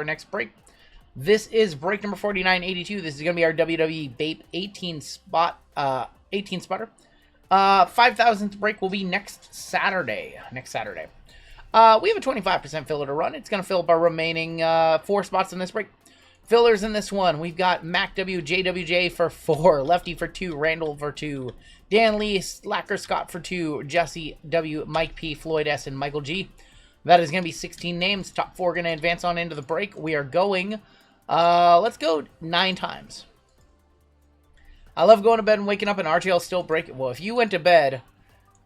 our next break. This is break number 4982. This is going to be our WWE Bape 18 spotter. 5,000th break will be next Saturday. We have a 25% filler to run. It's going to fill up our remaining 4 spots in this break. Fillers in this one, we've got Mac W, JWJ for 4, Lefty for 2, Randall for 2, Dan Lee, Slacker Scott for 2, Jesse W, Mike P, Floyd S, and Michael G. That is going to be 16 names. Top 4 going to advance on into the break. We are going, let's go 9 times. I love going to bed and waking up and RTL still breaking. Well, if you went to bed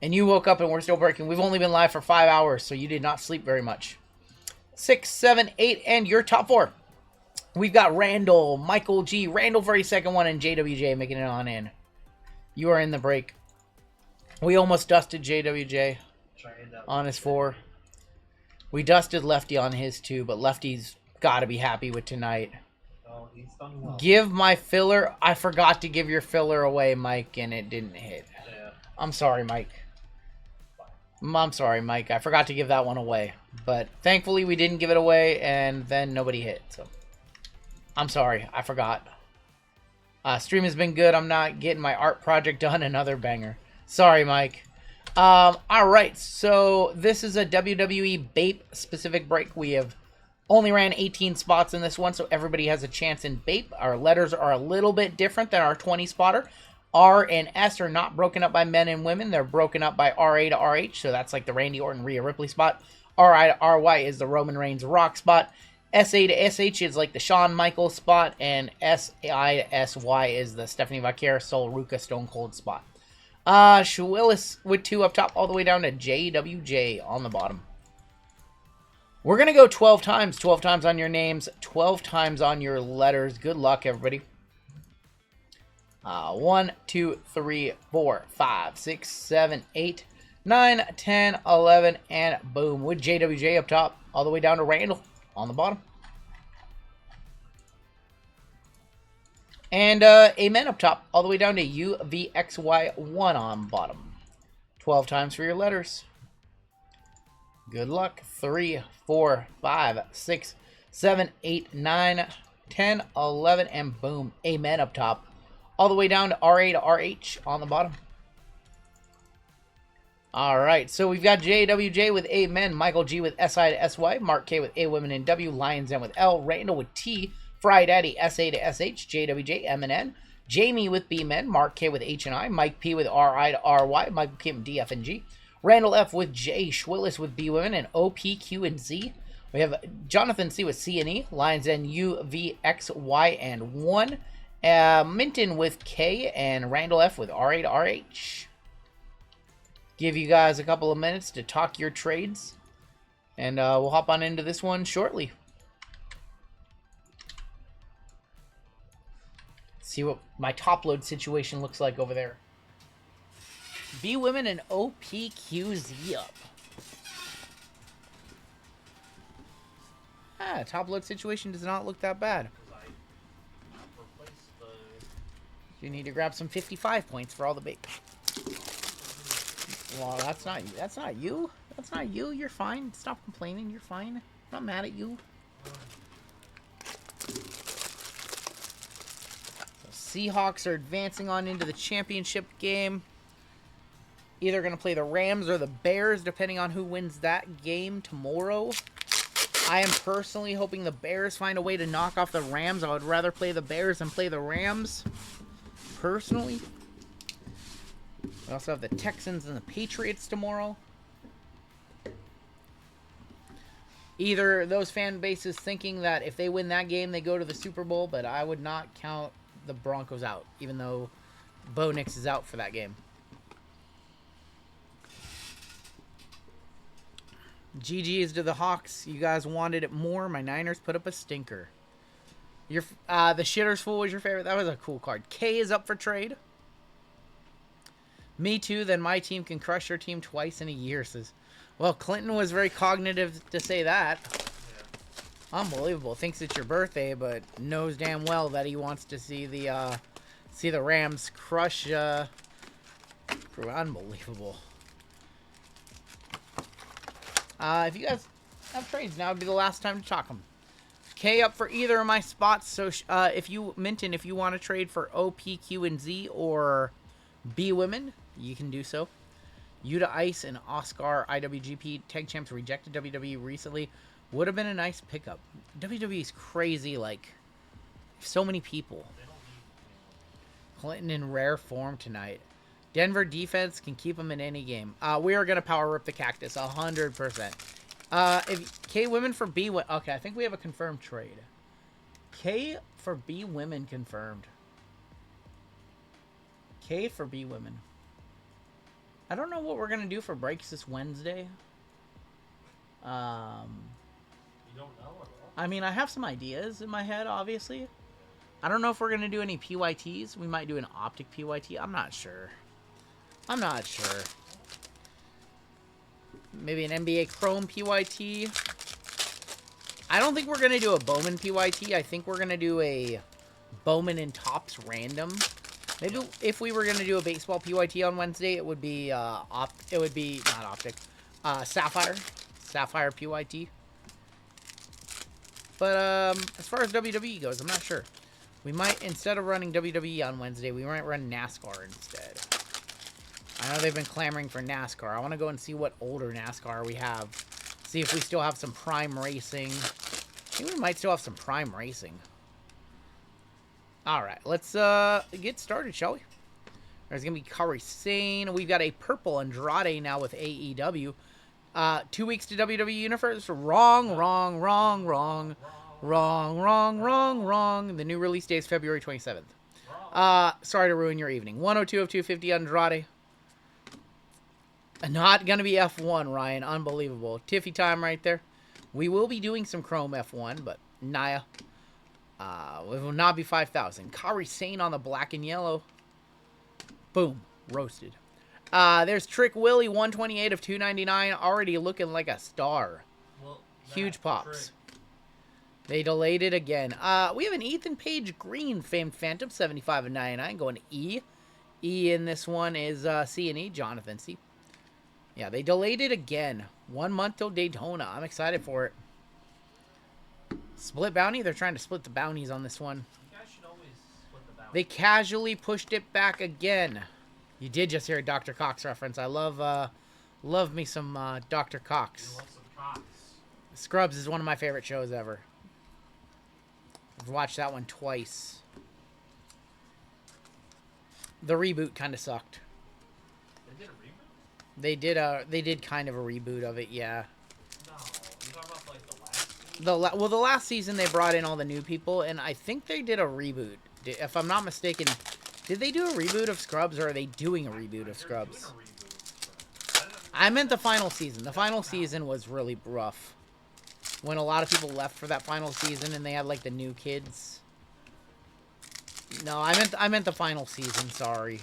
and you woke up and we're still breaking, we've only been live for 5 hours, so you did not sleep very much. 6, 7, 8, and your top 4. We've got Randall, Michael G, Randall for a second one, and JWJ making it on in. You are in the break. We almost dusted JWJ on his 4. We dusted Lefty on his 2, but Lefty's got to be happy with tonight. Oh, he's done well. Give my filler. I forgot to give your filler away, Mike, and it didn't hit. Yeah. I'm sorry, Mike. I'm sorry, Mike. I forgot to give that one away. But thankfully, we didn't give it away, and then nobody hit. So I'm sorry. I forgot. Stream has been good. I'm not getting my art project done. Another banger. Sorry, Mike. Alright, so this is a WWE Bape specific break. We have only ran 18 spots in this one, so everybody has a chance in Bape. Our letters are a little bit different than our 20 spotter. R and S are not broken up by men and women. They're broken up by RA to RH, so that's like the Randy Orton, Rhea Ripley spot. RI to RY is the Roman Reigns Rock spot. SA to SH is like the Shawn Michaels spot, and SI to SY is the Stephanie Vaquera, Sol Ruka, Stone Cold spot. Willis with 2 up top, all the way down to JWJ on the bottom. We're going to go 12 times. 12 times on your names, 12 times on your letters. Good luck, everybody. 1, 2, 3, 4, 5, 6, 7, 8, 9, 10, 11, and boom. With JWJ up top, all the way down to Randall on the bottom. And Amen up top, all the way down to UVXY1 on bottom. 12 times for your letters. Good luck. 3, 4, 5, 6, 7, 8, 9, 10, 11, and boom. Amen up top, all the way down to RA to RH on the bottom. Alright, so we've got JWJ with Amen, Michael G with SI to SY, Mark K with A Women and W, Lions N with L, Randall with T, Fry Daddy, SA to SH, JWJ, M and N, Jamie with B Men, Mark K with H and I, Mike P with RI to RY, Michael Kim DF and G, Randall F with J, Schwillis with B Women, and OP, Q, and Z. We have Jonathan C with C and E, Lions N, U, V, X, Y, and 1, Minton with K, and Randall F with RA to RH. Give you guys a couple of minutes to talk your trades, and we'll hop on into this one shortly. See what my top load situation looks like over there. B Women and OPQZ up. Top load situation does not look that bad. You need to grab some 55 points for all the bait. Well, that's not you. That's not you. That's not you. You're fine. Stop complaining. You're fine. I'm not mad at you. Seahawks are advancing on into the championship game. Either going to play the Rams or the Bears, depending on who wins that game tomorrow. I am personally hoping the Bears find a way to knock off the Rams. I would rather play the Bears than play the Rams, personally. We also have the Texans and the Patriots tomorrow. Either those fan bases thinking that if they win that game, they go to the Super Bowl, but I would not count the Broncos out, even though Bo Nix is out for that game. GG is to the Hawks. You guys wanted it more. My Niners put up a stinker. The Shitter's Fool was your favorite. That was a cool card. K is up for trade. Me too. Then my team can crush your team twice in a year, says. Well, Clinton was very cognitive to say that. Yeah. Unbelievable. Thinks it's your birthday, but knows damn well that he wants to see the Rams crush. Unbelievable. If you guys have trades, now would be the last time to talk them. K up for either of my spots. So if you, Minton, if you want to trade for OPQ and Z or B Women, you can do so. Yuta Ice and Oscar IWGP Tag Champs rejected WWE recently. Would have been a nice pickup. WWE's crazy, like, so many people. Clinton in rare form tonight. Denver defense can keep them in any game. We are going to power rip the cactus, 100%. If K Women for B Women. Okay, I think we have a confirmed trade. K for B Women confirmed. K for B Women. I don't know what we're going to do for breaks this Wednesday. You don't know at all? I mean, I have some ideas in my head, obviously. I don't know if we're going to do any PYTs. We might do an optic PYT. I'm not sure. Maybe an NBA Chrome PYT. I don't think we're going to do a Bowman PYT. I think we're going to do a Bowman and Topps random. Maybe if we were going to do a baseball PYT on Wednesday, it would be not optic. Sapphire PYT. But as far as WWE goes, I'm not sure. We might, instead of running WWE on Wednesday, we might run NASCAR instead. I know they've been clamoring for NASCAR. I want to go and see what older NASCAR we have. See if we still have some Prime Racing. I think we might still have some Prime Racing. Alright, let's get started, shall we? There's going to be Kairi Sane. We've got a purple Andrade now with AEW. 2 weeks to WWE Universe. Wrong. The new release date is February 27th. Sorry to ruin your evening. 102 of 250 Andrade. Not going to be F1, Ryan. Unbelievable. Tiffy time right there. We will be doing some Chrome F1, but Naya. It will not be 5,000. Kairi Sane on the black and yellow. Boom. Roasted. There's Trick Willie, 128 of 299. Already looking like a star. Well, Huge pops. Trick. They delayed it again. We have an Ethan Page Green, famed Phantom, 75 of 99. Going to E. E in this one is C and E, Jonathan C. Yeah, they delayed it again. 1 month till Daytona. I'm excited for it. Split bounty? They're trying to split the bounties on this one. You guys should always split the bounty. They casually pushed it back again. You did just hear a Dr. Cox reference. I love me some Dr. Cox. You love some Cox. Scrubs is one of my favorite shows ever. I've watched that one twice. The reboot kind of sucked. They did a reboot? They did kind of a reboot of it, yeah. No. You talking about like the last season? Well, the last season they brought in all the new people, and I think they did a reboot. If I'm not mistaken, did they do a reboot of Scrubs, or are they doing a reboot of Scrubs? I meant the final season. The final season was really rough. When a lot of people left for that final season, and they had like the new kids. No, I meant the final season. Sorry,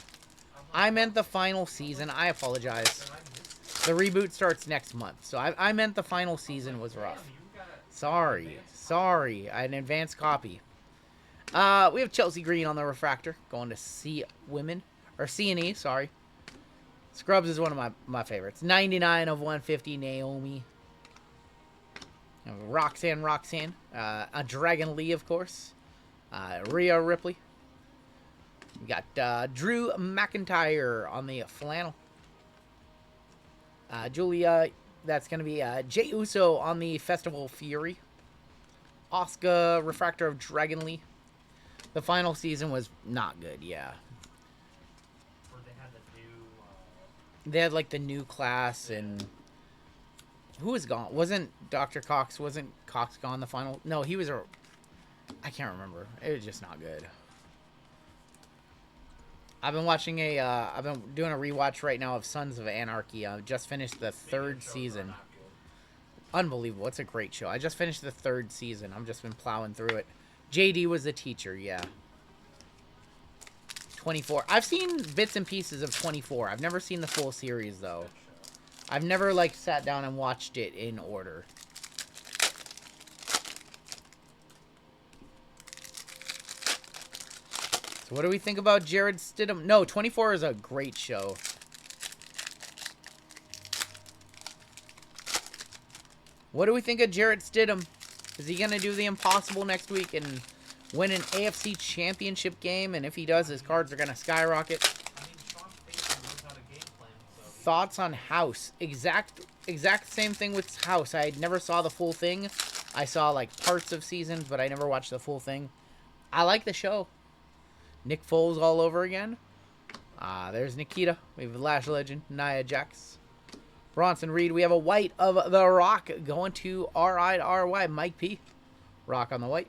I meant the final season. I apologize. The reboot starts next month, so I meant the final season was rough. Sorry. An advanced copy. We have Chelsea Green on the refractor, going to C Women or C&E. Sorry. Scrubs is one of my favorites. 99 of 150. Naomi. Roxanne. A Dragon Lee, of course. Rhea Ripley. We got Drew McIntyre on the flannel. Julia, that's going to be Jey Uso on the Festival Fury. Asuka, refractor of Dragon Lee. The final season was not good, yeah. Where they had the new... They had like the new class and... Who was gone? Wasn't Cox gone the final? No, he was a... I can't remember. It was just not good. I've been watching I've been doing a rewatch right now of Sons of Anarchy. I just finished the third season. Unbelievable. It's a great show. I just finished the third season. I've just been plowing through it. JD was the teacher, yeah. 24. I've seen bits and pieces of 24. I've never seen the full series, though. I've never, like, sat down and watched it in order. So what do we think about Jared Stidham? No, 24 is a great show. What do we think of Jarrett Stidham? Is he going to do the impossible next week and win an AFC championship game? And if he does, his cards are going to skyrocket. I mean, Sean Payton knows how to game plan, so Thoughts on House? Exact same thing with House. I never saw the full thing. I saw like parts of seasons, but I never watched the full thing. I like the show. Nick Foles all over again. There's Nikita. We have Lash Legend, Nia Jax. Bronson Reed. We have a white of The Rock going to RIRY. Mike P. Rock on the white.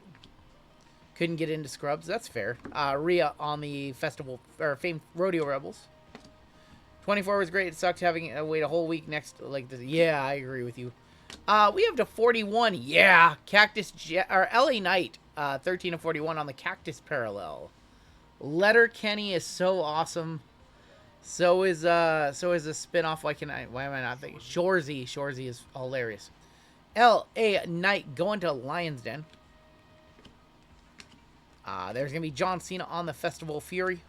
Couldn't get into Scrubs. That's fair. Rhea on the festival or famed Rodeo Rebels. 24 was great. It sucked having to wait a whole week next like this. Yeah, I agree with you. We have to 41. Yeah, or LA Knight. 13 of 41 on the Cactus Parallel. Letter Kenny is so awesome. So is a spinoff. Why am I not thinking? Shorzy is hilarious. LA Knight going to Lion's Den. There's gonna be John Cena on the Festival of Fury.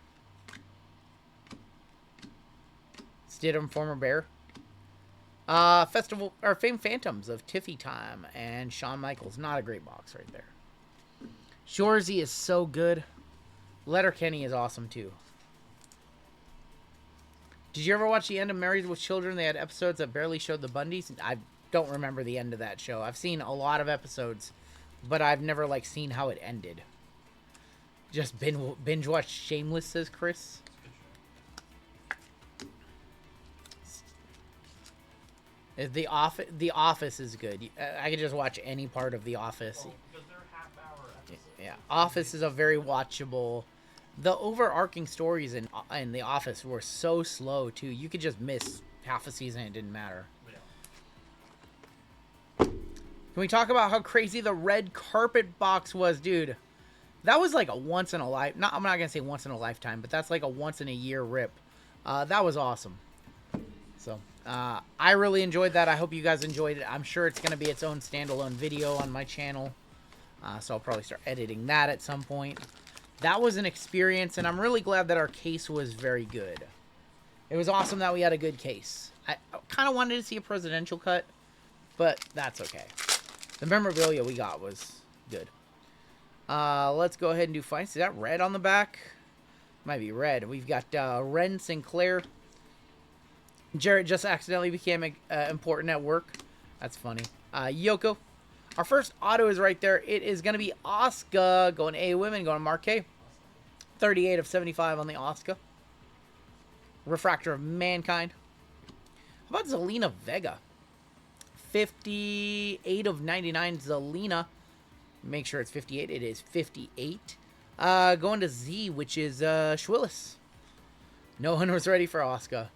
Stidham, former Bear. Festival or Fame Phantoms of Tiffy Time and Shawn Michaels. Not a great box right there. Shorzy is so good. Letterkenny is awesome too. Did you ever watch the end of Married with Children? They had episodes that barely showed the Bundys. I don't remember the end of that show. I've seen a lot of episodes, but I've never like seen how it ended. Just binge watched Shameless, says Chris. The Office is good. I could just watch any part of The Office. well, because they're half-hour episodes. Yeah, Office is a very watchable. The overarching stories in The Office were so slow too. You could just miss half a season; it didn't matter. Yeah. Can we talk about how crazy the red carpet box was, dude? That was like a once in a life. I'm not gonna say once in a lifetime, but that's like a once in a year rip. That was awesome. So I really enjoyed that. I hope you guys enjoyed it. I'm sure it's gonna be its own standalone video on my channel. So I'll probably start editing that at some point. That was an experience, and I'm really glad that our case was very good. It was awesome that we had a good case. I kind of wanted to see a presidential cut, but that's okay. The memorabilia we got was good. Let's go ahead and do fights. Is that red on the back? Might be red. We've got Ren Sinclair. Jarrett just accidentally became important at work. That's funny. Yoko. Our first auto is right there. It is going to be Asuka going A Women, going to Marquet. 38 of 75 on the Asuka. Refractor of Mankind. How about Zelina Vega? 58 of 99 Zelina. Make sure it's 58. It is 58. Going to Z, which is Schwillis. No one was ready for Asuka.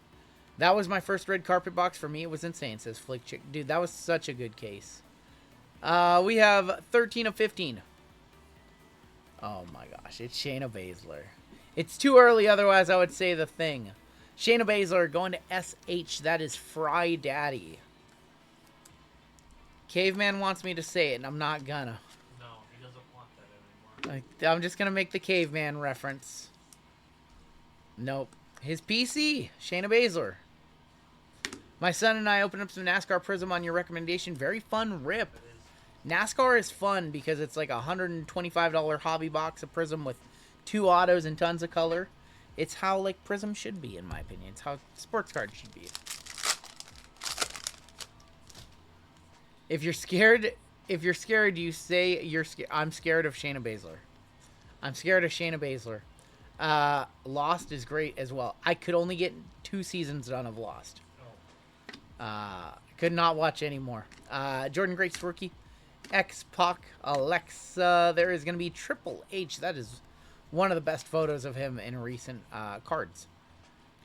That was my first red carpet box. For me, it was insane, says Flick Chick. Dude, that was such a good case. We have 13 of 15. Oh my gosh, it's Shayna Baszler. It's too early, otherwise I would say the thing. Shayna Baszler going to SH. That is Fry Daddy. Caveman wants me to say it, and I'm not gonna. No, he doesn't want that anymore. I'm just gonna make the Caveman reference. Nope. His PC, Shayna Baszler. My son and I opened up some NASCAR Prism on your recommendation. Very fun rip. NASCAR is fun because it's like a $125 hobby box of Prism with 2 autos and tons of color. It's how like Prism should be, in my opinion. It's how sports cards should be. If you're scared, you say you're scared. I'm scared of Shayna Baszler. I'm scared of Shayna Baszler. Lost is great as well. I could only get 2 seasons done of Lost. Could not watch anymore. Jordan Grace rookie. X-Pac, Alexa. There is going to be Triple H. That is one of the best photos of him in recent cards.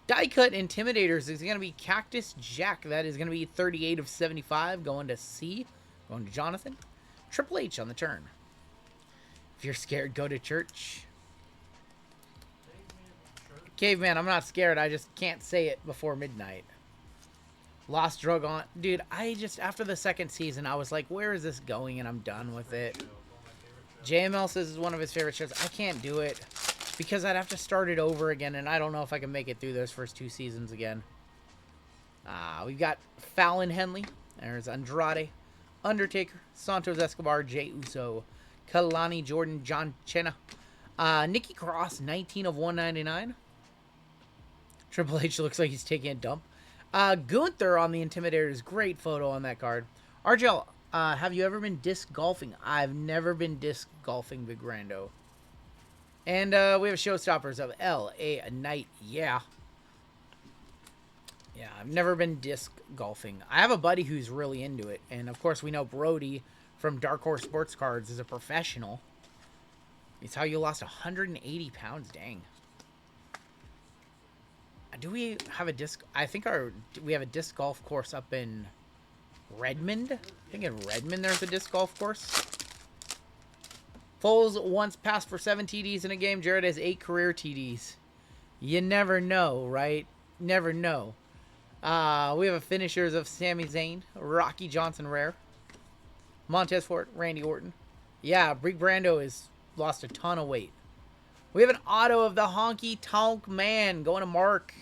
Die Cut Intimidators is going to be Cactus Jack. That is going to be 38 of 75. Going to C. Going to Jonathan. Triple H on the turn. If you're scared, go to church. Caveman, I'm not scared. I just can't say it before midnight. Lost Drug on. Dude, after the second season, I was like, where is this going? And I'm done with it. JML says it's one of his favorite shows. I can't do it because I'd have to start it over again, and I don't know if I can make it through those first 2 seasons again. We've got Fallon Henley. There's Andrade. Undertaker, Santos Escobar, Jey Uso, Kalani, Jordan, John Cena, Nikki Cross, 19 of 199. Triple H looks like he's taking a dump. Gunther on the Intimidator's great photo on that card. RGL, have you ever been disc golfing? I've never been disc golfing, Big Rando. And we have showstoppers of L.A. Knight. Yeah. Yeah, I've never been disc golfing. I have a buddy who's really into it. And, of course, we know Brody from Dark Horse Sports Cards is a professional. It's how you lost 180 pounds. Dang. Do we have a disc? I think we have a disc golf course up in Redmond. I think in Redmond there's a disc golf course. Foles once passed for 7 TDs in a game. Jared has 8 career TDs. You never know, right? Never know. We have a finishers of Sami Zayn, Rocky Johnson Rare, Montez Ford, Randy Orton. Yeah, Big Brando has lost a ton of weight. We have an auto of the Honky Tonk Man going to Mark.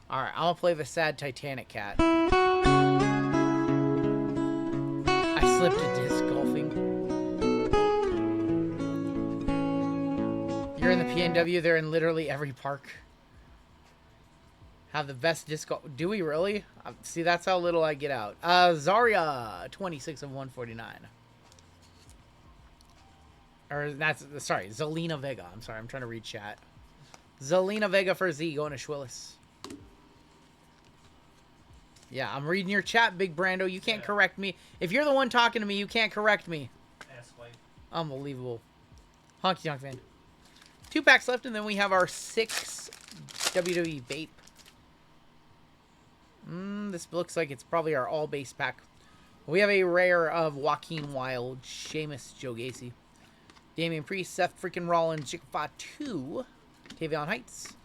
All right, I'm going to play the sad Titanic cat. I slipped a disc golfing. You're in the PNW. They're in literally every park. Have the best disc golf. Do we really? See, that's how little I get out. Zarya, 26 of 149. Or that's, sorry, Zelina Vega. I'm sorry, I'm trying to read chat. Zelina Vega for Z, going to Schwillis. Yeah, I'm reading your chat, Big Brando. You can't correct me. If you're the one talking to me, you can't correct me. Unbelievable. Honky Tonk fan. 2 packs left, and then we have our 6 WWE Bape. This looks like it's probably our all-base pack. We have a rare of Joaquin Wilde, Sheamus, Joe Gacy, Damian Priest, Seth freaking Rollins, Jigfa 2, Tavion Heights,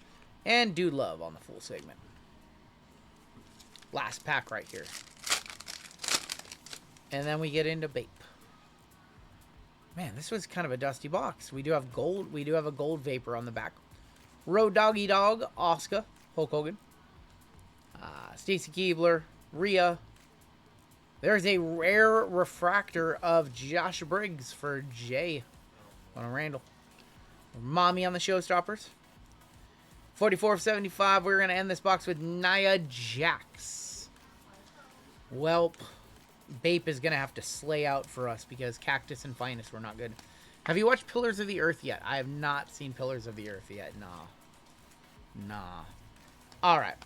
and Dude Love on the full segment. Last pack right here. And then we get into Bape. Man, this was kind of a dusty box. We do have gold. We do have a gold Vapor on the back. Road Doggy Dog, Oscar, Hulk Hogan, Stacy Keebler, Rhea. There's a rare refractor of Josh Briggs for Jay on Randall. Mommy on the showstoppers. 44 of 75. We're going to end this box with Nia Jax. Welp. Bape is going to have to slay out for us because Cactus and Finest were not good. Have you watched Pillars of the Earth yet? I have not seen Pillars of the Earth yet. Nah. Alright.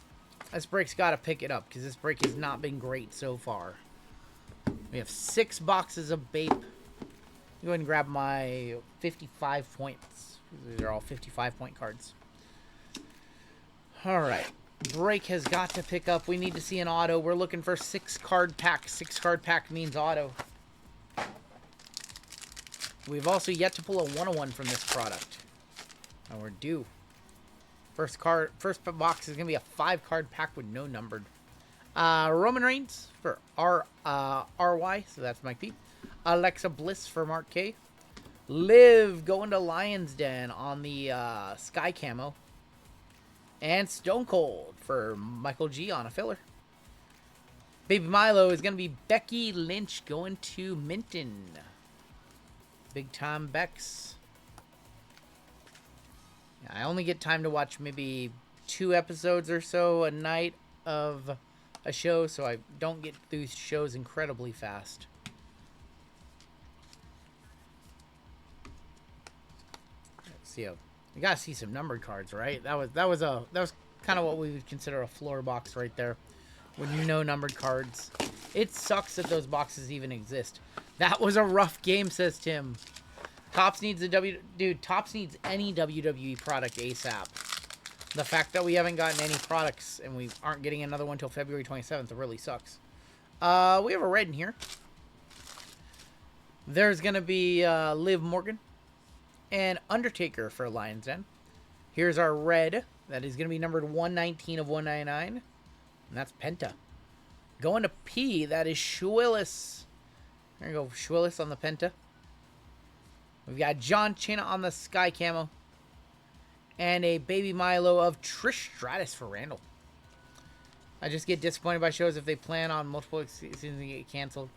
This break's got to pick it up because this break has not been great so far. We have 6 boxes of Bape. Go ahead and grab my 55 points. These are all 55-point cards. Alright. Break has got to pick up. We need to see an auto. We're looking for 6-card pack. 6-card pack means auto. We've also yet to pull a 101 from this product. And we're due. First box is going to be a 5-card pack with no numbered. Roman Reigns for RY, so that's Mike P. Alexa Bliss for Mark K. Liv going to Lion's Den on the Sky Camo. And Stone Cold for Michael G on a filler. Baby Milo is going to be Becky Lynch going to Minton. Big time Bex. I only get time to watch maybe 2 episodes or so a night of a show, so I don't get through shows incredibly fast. Let's see. You gotta see some numbered cards, right? That was kind of what we would consider a floor box right there. When you know numbered cards, it sucks that those boxes even exist. That was a rough game, says Tim. Tops needs Tops needs any WWE product ASAP. The fact that we haven't gotten any products and we aren't getting another one until February 27th really sucks. We have a red in here. There's gonna be Liv Morgan and Undertaker for Lion's Den. Here's our red. That is going to be numbered 119 of 199. And that's Penta. Going to P, that is Schwillis. There you go, Schwillis on the Penta. We've got John Cena on the Sky Camo. And a Baby Milo of Trish Stratus for Randall. I just get disappointed by shows if they plan on multiple seasons and get canceled.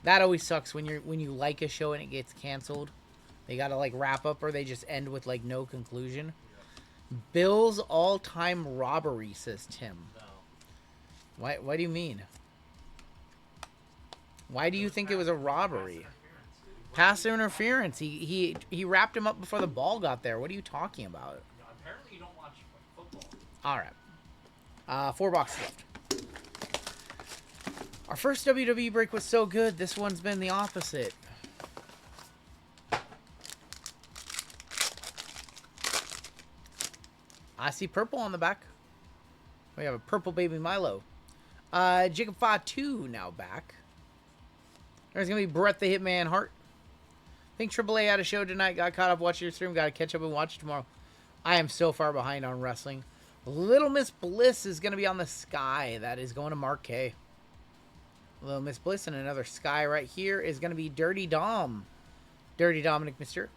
That always sucks when you like a show and it gets canceled. They gotta like wrap up or they just end with like no conclusion. Bill's all-time robbery, says Tim. No. What do you mean? Why do you think it was a robbery? Pass interference. He wrapped him up before the ball got there. What are you talking about? No, apparently you don't watch football. All right. 4 boxes left. Our first WWE break was so good. This one's been the opposite. I see purple on the back. We have a purple baby Milo. Jacob Fatu now back. There's going to be Brett the Hitman Hart. I think AAA had a show tonight. Got caught up watching your stream. Got to catch up and watch it tomorrow. I am so far behind on wrestling. Little Miss Bliss is going to be on the Sky. That is going to Mark K. Little Miss Bliss and another Sky right here is going to be Dirty Dom. Dirty Dominic Mister.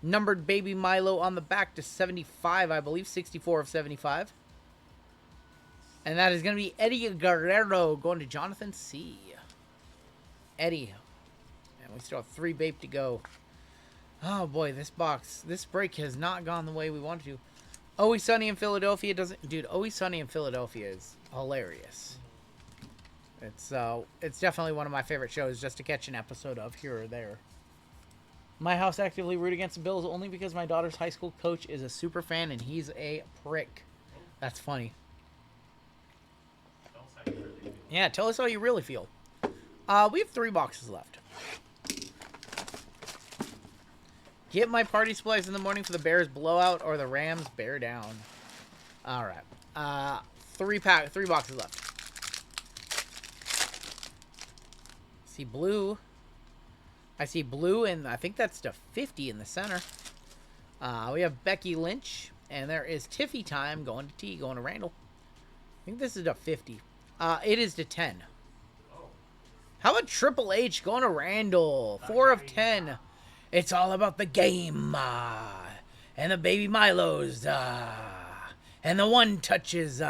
Numbered baby Milo on the back to 75, I believe. 64 of 75. And that is going to be Eddie Guerrero going to Jonathan C. Eddie. And we still have 3 Bape to go. Oh boy, this break has not gone the way we wanted to. Always Sunny in Philadelphia doesn't... Dude, Always Sunny in Philadelphia is hilarious. It's definitely one of my favorite shows just to catch an episode of here or there. My house actively root against the Bills only because my daughter's high school coach is a super fan and he's a prick. That's funny. Yeah, tell us how you really feel. We have 3 boxes left. Get my party supplies in the morning for the Bears blowout or the Rams bear down. All right. 3 boxes left. See blue. I see blue, and I think that's to 50 in the center. We have Becky Lynch, and there is Tiffy time going to T, going to Randall. I think this is to 50. It is to 10. How about Triple H going to Randall? 4 of 10. It's all about the game, and the baby Milos, and the one touches. 4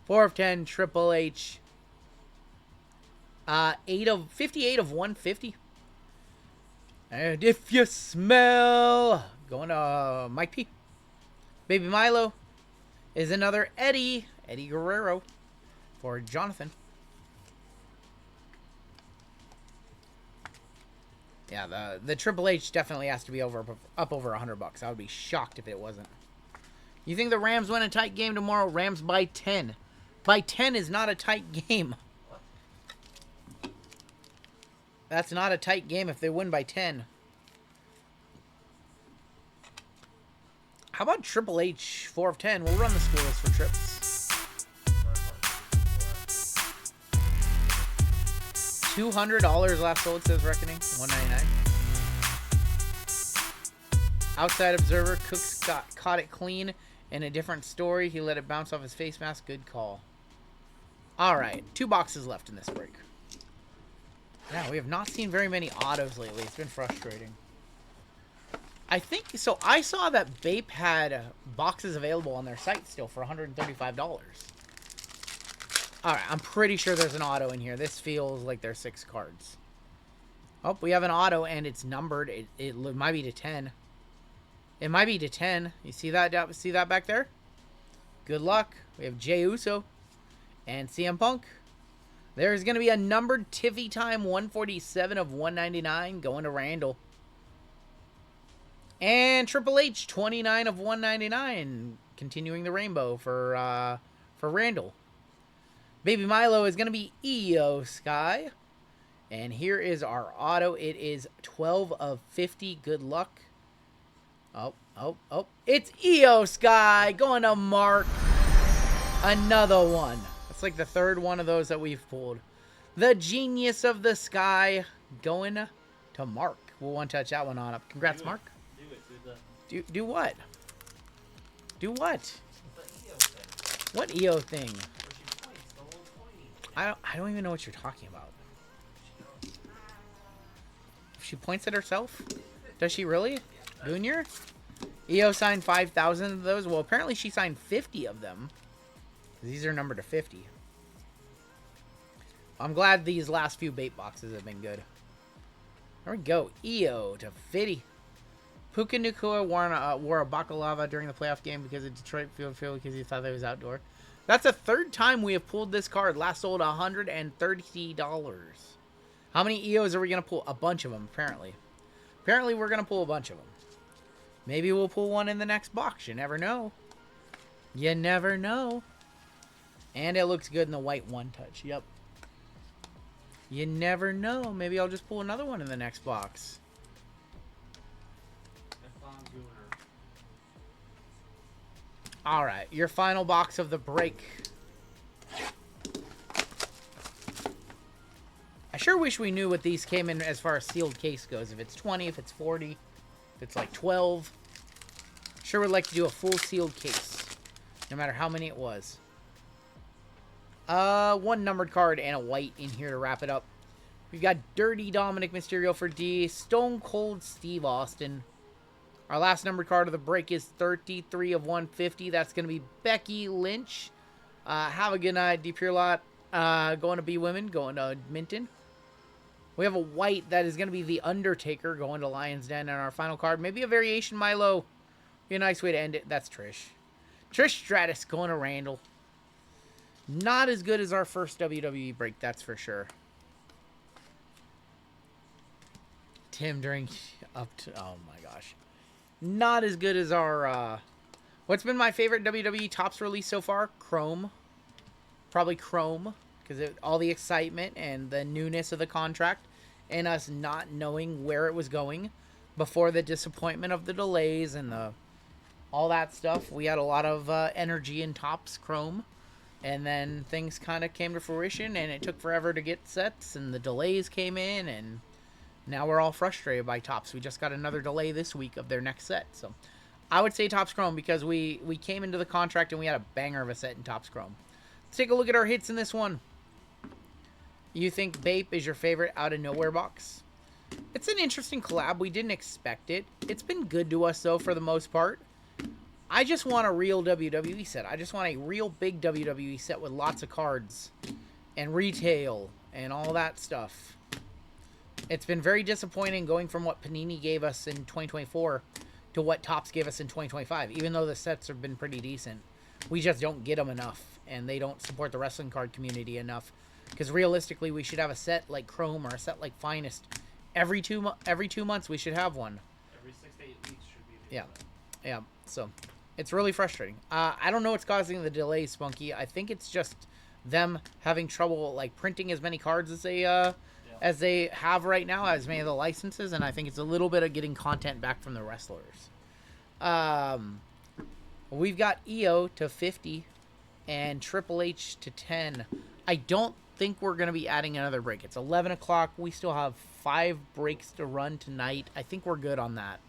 of 10, Triple H. 58 of 150. And if you smell, going to Mike P. Baby Milo is another Eddie Guerrero for Jonathan. Yeah, the Triple H definitely has to be up over $100. I would be shocked if it wasn't. You think the Rams win a tight game tomorrow? Rams by 10. By 10 is not a tight game. That's not a tight game if they win by 10. How about Triple H 4 of 10? We'll run the scoreless for trips. $200 last sold, says Reckoning. $199. Outside observer, Cooks caught it clean in a different story. He let it bounce off his face mask. Good call. All right, 2 boxes left in this break. Yeah, we have not seen very many autos lately. It's been frustrating. I think so. I saw that Bape had boxes available on their site still for $135. All right, I'm pretty sure there's an auto in here. This feels like there's 6 cards. Oh, we have an auto and it's numbered. It might be to 10. It might be to 10. You see that? See that back there? Good luck. We have Jey Uso and CM Punk. There's going to be a numbered Tiffy time 147 of 199 going to Randall. And Triple H 29 of 199 continuing the rainbow for Randall. Baby Milo is going to be EO Sky. And here is our auto. It is 12 of 50. Good luck. Oh. It's EO Sky going to Mark. Another one. It's like the 3rd one of those that we've pulled. The Genius of the Sky going to Mark. We'll one-touch that one on up. Congrats, Mark. Do what? Do what? What EO thing? I don't even know what you're talking about. She points at herself? Does she really? Junior? EO signed 5,000 of those. Well, apparently she signed 50 of them. These are numbered to 50. I'm glad these last few Bape boxes have been good. There we go. EO to 50. Puka Nacua wore a baklava during the playoff game because of Detroit Field because he thought that was outdoor. That's the third time we have pulled this card. Last sold $130. How many EOs are we going to pull? A bunch of them, apparently. Apparently, we're going to pull a bunch of them. Maybe we'll pull one in the next box. You never know. You never know. And it looks good in the white one touch. Yep. You never know. Maybe I'll just pull another one in the next box. Alright, your final box of the break. I sure wish we knew what these came in as far as sealed case goes. If it's 20, if it's 40, if it's like 12. Sure would like to do a full sealed case. No matter how many it was. One numbered card and a white in here to wrap it up. We've got Dirty Dominic Mysterio for D. Stone Cold Steve Austin. Our last numbered card of the break is 33 of 150. That's going to be Becky Lynch. Have a good night, Deep Pure Lot. Going to Be Women, going to Minton. We have a white that is going to be The Undertaker going to Lion's Den. And our final card, maybe a variation Milo. Be a nice way to end it. That's Trish. Trish Stratus going to Randall. Not as good as our first WWE break, that's for sure. Tim during up to, oh my gosh. Not as good as our, what's been my favorite WWE Topps release so far? Chrome. Probably Chrome, because all the excitement and the newness of the contract, and us not knowing where it was going before the disappointment of the delays and all that stuff. We had a lot of energy in Topps Chrome. And then things kind of came to fruition, and it took forever to get sets, and the delays came in, and now we're all frustrated by Topps. We just got another delay this week of their next set. So I would say Topps Chrome because we came into the contract and we had a banger of a set in Topps Chrome. Let's take a look at our hits in this one. You think Bape is your favorite out of nowhere box? It's an interesting collab. We didn't expect it. It's been good to us, though, for the most part. I just want a real WWE set. I just want a real big WWE set with lots of cards and retail and all that stuff. It's been very disappointing going from what Panini gave us in 2024 to what Topps gave us in 2025, even though the sets have been pretty decent. We just don't get them enough, and they don't support the wrestling card community enough. Because realistically, we should have a set like Chrome or a set like Finest. Every 2 months, we should have one. Every 6 to 8 weeks should be the Yeah. Yeah, so it's really frustrating. I don't know what's causing the delay, Spunky. I think it's just them having trouble like printing as many cards as they have right now, as many of the licenses, and I think it's a little bit of getting content back from the wrestlers. We've got EO to 50 and Triple H to 10. I don't think we're going to be adding another break. It's 11 o'clock. We still have 5 breaks to run tonight. I think we're good on that.